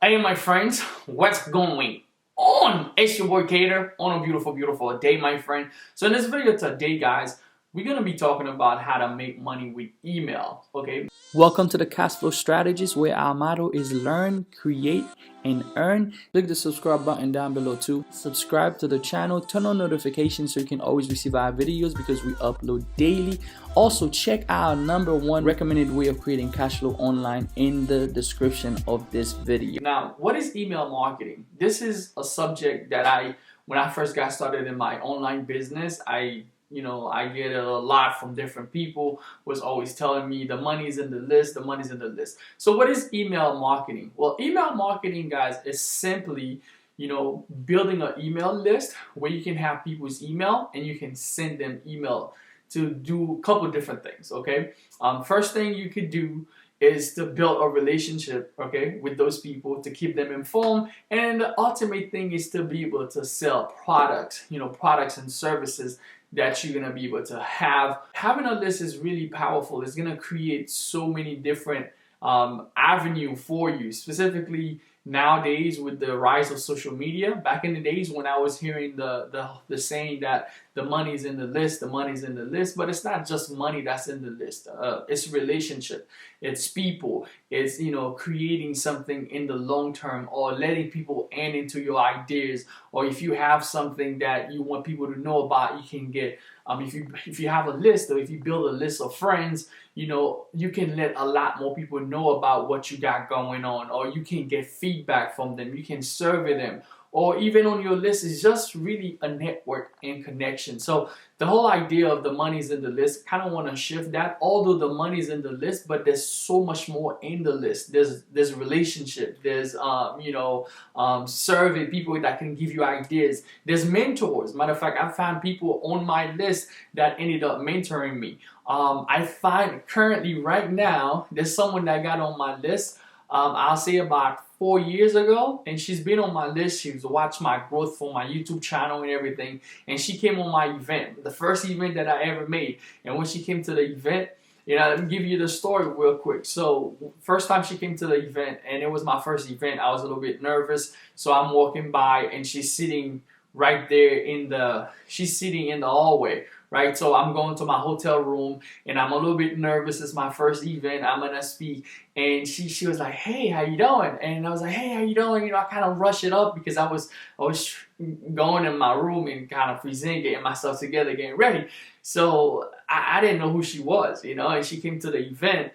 Hey my friends, what's going on? It's your boy Keder on a beautiful day, my friend. So in this video today, guys, we're gonna be talking about how to make money with email. Okay. Welcome to the Cashflow strategies, where our motto is learn, create, and earn. Click the subscribe button down below too. Subscribe to the channel, turn on notifications so you can always receive our videos because we upload daily. Also, check our #1 recommended way of creating cash flow online in the description of this video. Now, what is email marketing? This is a subject that when I first got started in my online business, I get it a lot from different people, was always telling me the money's in the list, the money's in the list. So what is email marketing? Well, email marketing, guys, is simply, building an email list where you can have people's email and you can send them email to do a couple different things, okay? First thing you could do is to build a relationship, okay, with those people, to keep them informed. And the ultimate thing is to be able to sell products, products and services that you're gonna be able to have. Having a list is really powerful. It's gonna create so many different avenue for you, specifically nowadays with the rise of social media. Back in the days when I was hearing the saying that the money's in the list, the money's in the list, but it's not just money that's in the list. It's relationship, it's people, it's creating something in the long term, or letting people into your ideas, or if you have something that you want people to know about, you can get. If you have a list, or if you build a list of friends, you can let a lot more people know about what you got going on, or you can get feedback from them, you can survey them, or even on your list is just really a network and connection. So the whole idea of the money's in the list, kind of want to shift that. Although the money's in the list, but there's so much more in the list. There's relationship, there's survey people that can give you ideas, there's mentors. Matter of fact, I found people on my list that ended up mentoring me. I find currently right now there's someone that got on my list, I'll say about 4 years ago, and she's been on my list. She's watched my growth for my YouTube channel and everything, and she came on my event, the first event that I ever made. And when she came to the event, let me give you the story real quick. So first time she came to the event, and it was my first event, I was a little bit nervous. So I'm walking by, and she's sitting right there she's sitting in the hallway, right? So I'm going to my hotel room, and I'm a little bit nervous. It's my first event, I'm gonna speak, and she was like, "Hey, how you doing?" And I was like, "Hey, how you doing?" I kind of rush it up because I was going in my room and kind of freezing, getting myself together, getting ready. So I didn't know who she was, and she came to the event.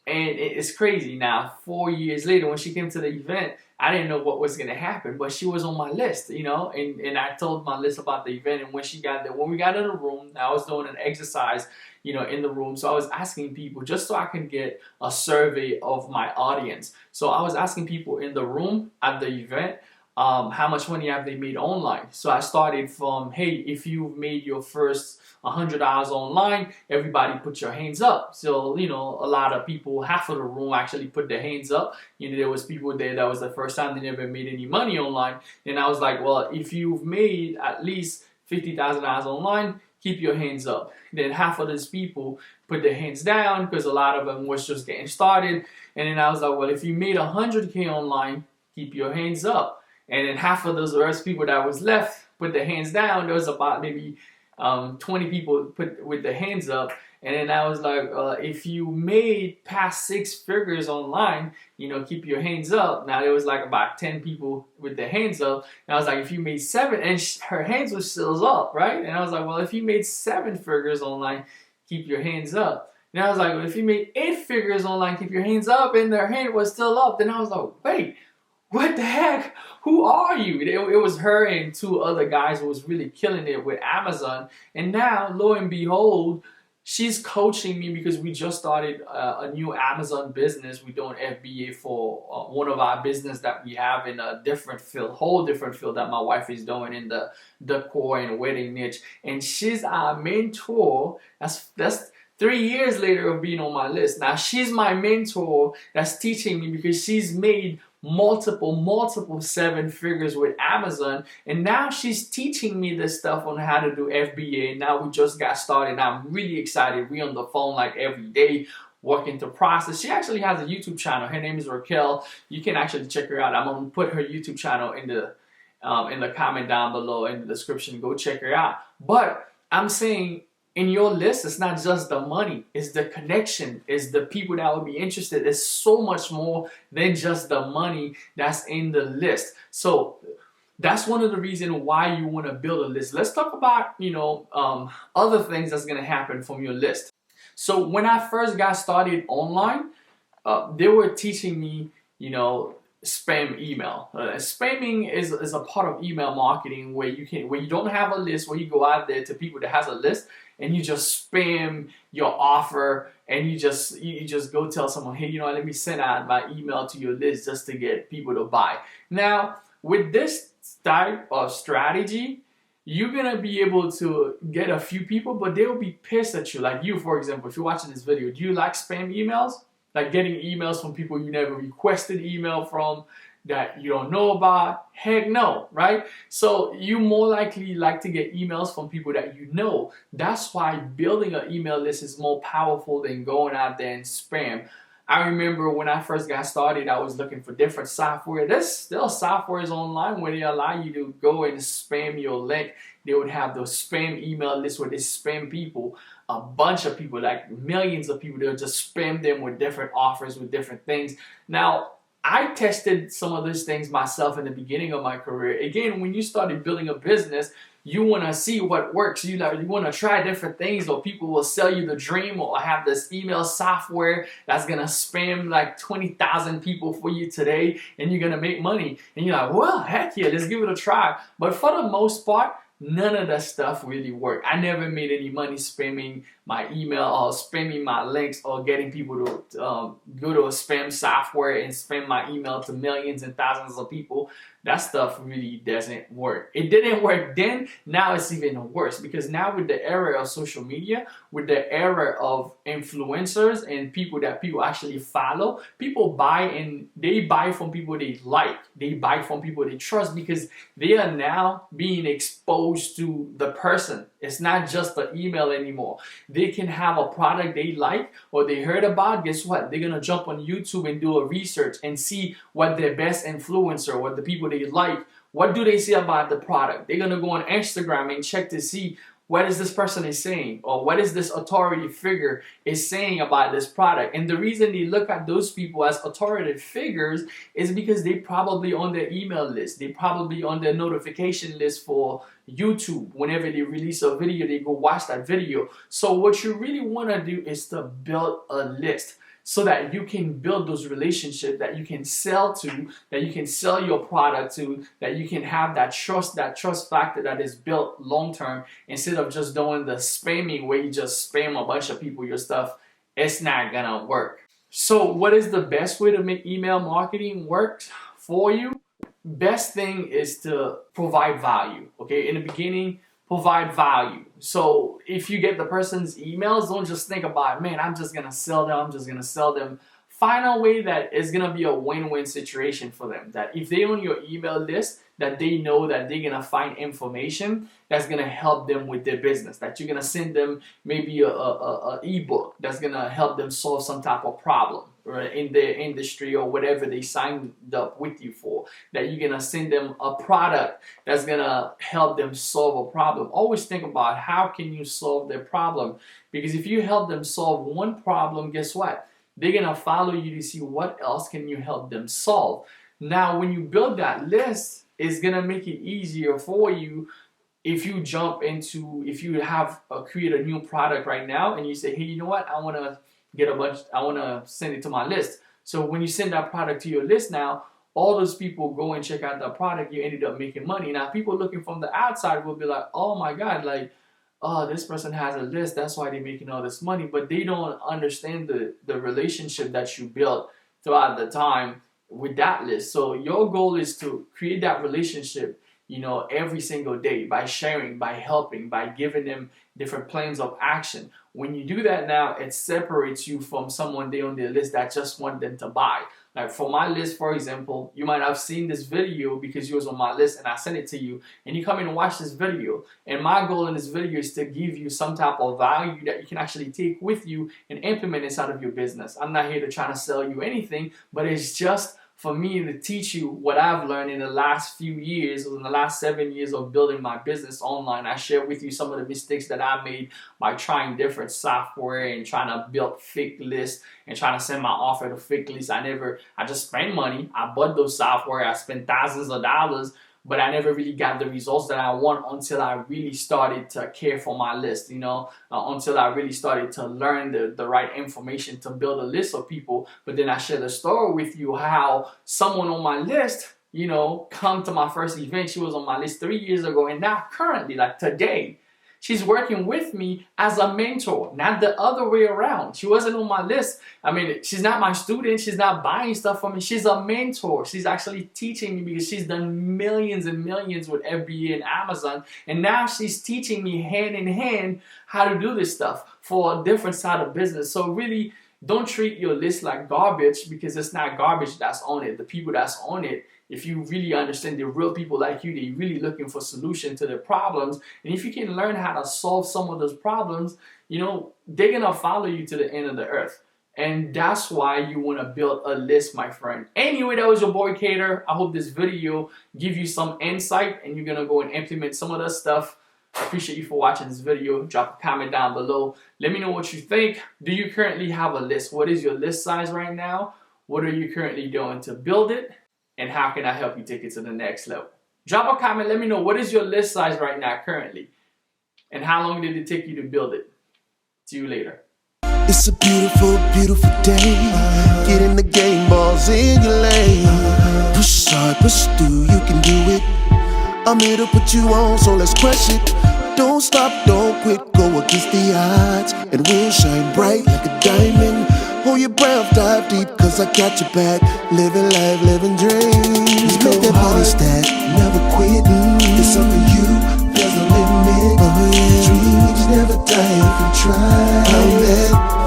And it's crazy now, 4 years later, when she came to the event, I didn't know what was going to happen, but she was on my list, and I told my list about the event. And when she got there, when we got in the room, I was doing an exercise, in the room. So I was asking people just so I can get a survey of my audience. So I was asking people in the room at the event, how much money have they made online? So I started from, hey, if you've made your first $100 online, everybody put your hands up. So, a lot of people, half of the room actually put their hands up. There was people there that was the first time they never made any money online. And I was like, well, if you've made at least $50,000 online, keep your hands up. Then half of those people put their hands down because a lot of them was just getting started. And then I was like, well, if you made 100K online, keep your hands up. And then half of those rest people that was left put their hands down. There was about maybe 20 people put with their hands up. And then I was like, if you made past 6 figures online, keep your hands up. Now there was like about 10 people with their hands up. And I was like, if you made 7, and her hands were still up, right? And I was like, well, if you made 7 figures online, keep your hands up. And I was like, well, if you made 8 figures online, keep your hands up, and their hand was still up. Then I was like, wait, what the heck? Who are you? It was her and 2 other guys who was really killing it with Amazon. And now, lo and behold, she's coaching me because we just started a new Amazon business. We're doing FBA for one of our business that we have in a different field, whole different field that my wife is doing in the decor and wedding niche. And she's our mentor. That's 3 years later of being on my list. Now she's my mentor that's teaching me because she's made multiple 7 figures with Amazon, and now she's teaching me this stuff on how to do FBA. Now we just got started. I'm really excited. We on the phone like every day, working to process. She actually has a YouTube channel. Her name is Raquel. You can actually check her out. I'm gonna put her YouTube channel in the comment down below in the description. Go check her out. But I'm saying, in your list, it's not just the money, it's the connection, it's the people that would be interested. It's so much more than just the money that's in the list. So that's one of the reasons why you want to build a list. Let's talk about, other things that's going to happen from your list. So when I first got started online, they were teaching me, spam email. Spamming is a part of email marketing where you don't have a list, where you go out there to people that has a list and you just spam your offer, and you just go tell someone, hey, let me send out my email to your list just to get people to buy. Now, with this type of strategy, you're gonna be able to get a few people, but they'll be pissed at you. Like you, for example, if you're watching this video, do you like spam emails? Like getting emails from people you never requested email from, that you don't know about? Heck no, right? So you more likely like to get emails from people that you know. That's why building an email list is more powerful than going out there and spam. I remember when I first got started, I was looking for different software. There's still softwares online where they allow you to go and spam your link. They would have those spam email lists where they spam people, a bunch of people, like millions of people. They'll just spam them with different offers, with different things. Now, I tested some of those things myself in the beginning of my career. Again, when you started building a business, you want to see what works. You want to try different things, or people will sell you the dream, or have this email software that's going to spam like 20,000 people for you today and you're going to make money. And you're like, well, heck yeah, let's give it a try. But for the most part, none of that stuff really worked. I never made any money spamming my email or spamming my links or getting people to go to a spam software and spam my email to millions and thousands of people. That stuff really doesn't work. It didn't work then. Now it's even worse, because now with the era of social media, with the era of influencers and people that people actually follow, people buy, and they buy from people they like. They buy from people they trust, because they are now being exposed to the person. It's not just the email anymore. They can have a product they like or they heard about. Guess what? They're going to jump on YouTube and do a research and see what their best influencer, what the people they like, what do they say about the product. They're going to go on Instagram and check to see what is this person is saying, or what is this authority figure is saying about this product. And the reason they look at those people as authoritative figures is because they probably on their email list. They probably on their notification list for YouTube. Whenever they release a video, they go watch that video. So what you really want to do is to build a list, so that you can build those relationships that you can sell to, that you can sell your product to, that you can have that trust factor that is built long term, instead of just doing the spamming where you just spam a bunch of people your stuff. It's not gonna work. So what is the best way to make email marketing work for you? Best thing is to provide value. Okay, in the beginning, provide value. So if you get the person's emails, don't just think about, man, I'm just gonna sell them. Find a way that is gonna be a win-win situation for them. That if they on your email list, that they know that they're gonna find information that's gonna help them with their business. That you're gonna send them maybe a ebook that's gonna help them solve some type of problem, right, in their industry or whatever they signed up with you for. That you're gonna send them a product that's gonna help them solve a problem. Always think about how can you solve their problem, because if you help them solve one problem, guess what? They're gonna follow you to see what else can you help them solve. Now, when you build that list, it's gonna make it easier for you. If you create a new product right now and you say, hey, you know what? I wanna send it to my list. So when you send that product to your list now, all those people go and check out the product, you ended up making money. Now, people looking from the outside will be like, oh my God, like, oh, this person has a list, that's why they're making all this money. But they don't understand the relationship that you built throughout the time with that list. So your goal is to create that relationship, every single day, by sharing, by helping, by giving them different plans of action. When you do that now, it separates you from someone they on their list that just want them to buy. Like for my list, for example, you might have seen this video because you was on my list and I sent it to you, and you come in and watch this video. And my goal in this video is to give you some type of value that you can actually take with you and implement inside of your business. I'm not here to try to sell you anything, but it's just for me to teach you what I've learned in the last few years, or in the last 7 years of building my business online. I share with you some of the mistakes that I made by trying different software and trying to build fake lists and trying to send my offer to fake lists. I just spent money. I bought those software. I spent thousands of dollars, but I never really got the results that I want until I really started to care for my list, until I really started to learn the right information to build a list of people. But then I share the story with you how someone on my list, come to my first event. She was on my list 3 years ago, and now currently, like today, she's working with me as a mentor, not the other way around. She wasn't on my list. She's not my student. She's not buying stuff from me. She's a mentor. She's actually teaching me because she's done millions and millions with FBA and Amazon. And now she's teaching me hand in hand how to do this stuff for a different side of business. So really, don't treat your list like garbage, because it's not garbage that's on it. The people that's on it, if you really understand the real people like you, they're really looking for solutions to their problems. And if you can learn how to solve some of those problems, they're going to follow you to the end of the earth. And that's why you want to build a list, my friend. Anyway, that was your boy Keder. I hope this video give you some insight and you're going to go and implement some of that stuff. I appreciate you for watching this video. Drop a comment down below. Let me know what you think. Do you currently have a list? What is your list size right now? What are you currently doing to build it? And how can I help you take it to the next level? Drop a comment. Let me know, what is your list size right now currently? And how long did it take you to build it? See you later. It's a beautiful, beautiful day. Get in the game, balls in your lane. Push hard, push through, you can do it. I'm here to put you on, so let's crush it. Don't stop, don't quit, go against the odds, and we'll shine bright like a diamond. Hold your breath, dive deep, cause I got your back. Living life, living dreams. Make that body stack, never quitting. It's up to you, there's no limit. Oh yeah, dreams never die if you try. I'm there.